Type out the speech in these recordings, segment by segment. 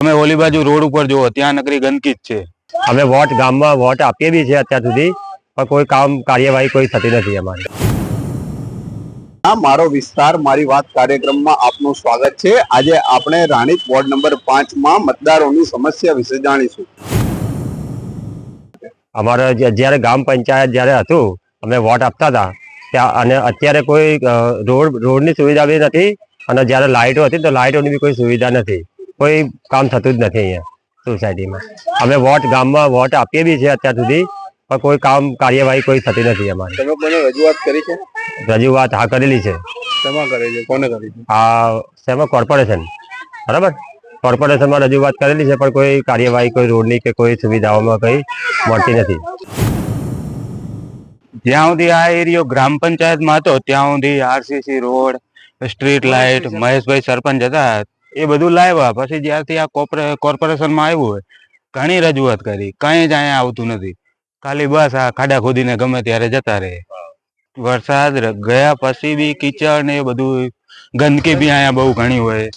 અમે ઓલી બાજુ રોડ ઉપર જુઓ ત્યાં નકરી ગંદકી જ છે। અમે વોટ ગામમાં વોટ આપીએ બી છે અત્યાર સુધી, પણ કોઈ કામ કાર્યવાહી કોઈ થતી નથી અમારી। મારો વિસ્તાર મારી વાત કાર્યક્રમમાં આપનું સ્વાગત છે। આજે આપણે રાણીપ વોર્ડ નંબર 5 માં મતદારોની સમસ્યા વિશે જાણીશું। અમારે જ્યારે ગ્રામ પંચાયત જ્યારે હતું અમે વોટ આપતા હતા ત્યાં, અને અત્યારે કોઈ રોડની સુવિધા બી નથી, અને જ્યારે લાઇટો હતી તો લાઇટોની બી કોઈ સુવિધા નથી, કોઈ કામ થતું જ નથી અહીંયા સોસાયટીમાં। અમે વોટ ગામમાં વોટ આપીએ બી છે અત્યાર સુધી, પણ કોઈ કામ કાર્યવાહી કોઈ થતી નથી અમારી। તમે કોને રજૂઆત કરી છે? રજૂઆત હા કરેલી છે। શેમાં કરી છે? કોને કરી છે? આ શેમાં કોર્પોરેશન, બરાબર, કોર્પોરેશનમાં રજૂઆત કરેલી છે, પણ કોઈ કાર્યવાહી કોઈ રોડની કે કોઈ સુવિધાઓમાં કંઈ મળતી નથી। જ્યાં સુધી આ એરિયો ગ્રામ પંચાયતમાં હતો ત્યાં સુધી આરસીસી રોડ, સ્ટ્રીટ લાઇટ, મહેશભાઈ સરપંચ હતા એ બધું લાવ્યા। પછી જ્યારથી આ કોર્પોરેશનમાં આવ્યું હોય ઘણી રજૂઆત કરી, કંઈ જ અહીંયા આવતું નથી। ખાલી બસ આ ખાડા ખોદીને ગમે ત્યારે જતા રહે। વરસાદ ગયા પછી બી કીચડ ને એ બધું ગંદકી બી અહીંયા બહુ ઘણી હોય।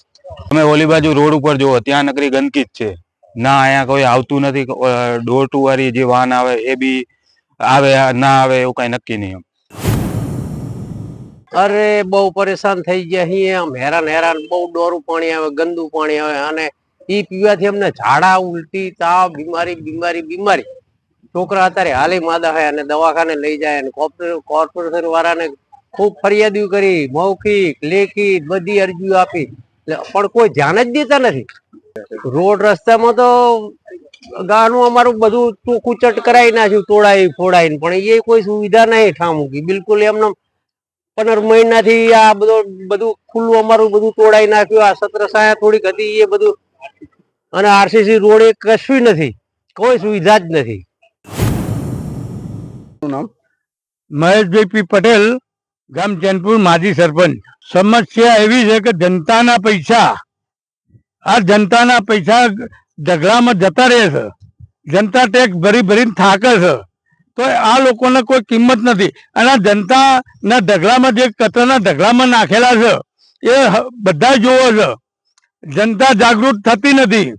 અમે ઓલી બાજુ રોડ ઉપર જુઓ ત્યાં નકરી ગંદકી જ છે, ના અહીંયા કોઈ આવતું નથી। ડોર ટુ વાળી જે વાહન આવે એ બી આવે ના આવે એવું કઈ નક્કી નહીં। અરે બહુ પરેશાન થઈ ગયા છીએ આમ, હેરાન બહુ ડોરું પાણી આવે, ગંદુ પાણી આવે, અને ઈ પીવાથી અમને ઝાડા, ઉલટી, તાવ, બીમારી। છોકરા અત્યારે હાલે માદા હોય અને દવાખાને લઈ જાય, અને કોર્પોરેશન વાળાને ખૂબ ફરિયાદો કરી, મૌખિક લેખિત બધી અરજીઓ આપી, પણ કોઈ ધ્યાન જ દેતા નથી। રોડ રસ્તામાં તો ગાનું અમારું બધું ચોખ્ખું કરાવી નાખ્યું, તોડાઈ પણ એ કોઈ સુવિધા નહીં ઠામુકી, બિલકુલ એમને 15 મહિનાથી આ બધું ખુલ્લું અમારું બધું તોડાઈ નાખ્યું। આ સત્ર સાયા થોડીક હતી એ બધું, અને આરસીસી રોડ એ કશું નથી, કોઈ સુવિધા જ નથી। મહેશભાઈ પી પટેલ, ગામ ચેનપુર, માજી સરપંચ। સમસ્યા એવી છે કે જનતાના પૈસા ઢગલામાં જતા રહે છે। જનતા ટેક્સ ભરીને થાકે છે, તો આ લોકોને કોઈ કિંમત નથી। અને જનતાના ઢગલામાં જે કચરાના ઢગલામાં નાખેલા છે એ બધા જોવો છે। જનતા જાગૃત થતી નથી,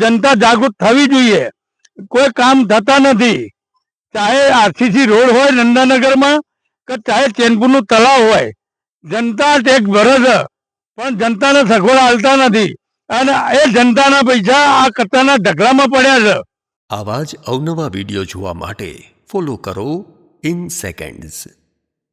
જનતા જાગૃત થવી જોઈએ, કોઈ કામ થતા નથી। ચાહે આરસીસી રોડ હોય નંદાનગરમાં કે ચાહે ચેનપુરનું તળાવ હોય, જનતા ટેક્સ ભરે છે પણ જનતાને સગવડ આલતા નથી, અને એ જનતાના પૈસા આ કચરાના ઢગલામાં પડ્યા છે। આવા જ અવનવા વિડીયો જોવા માટે ફોલો કરો ઇન સેકન્ડ્સ।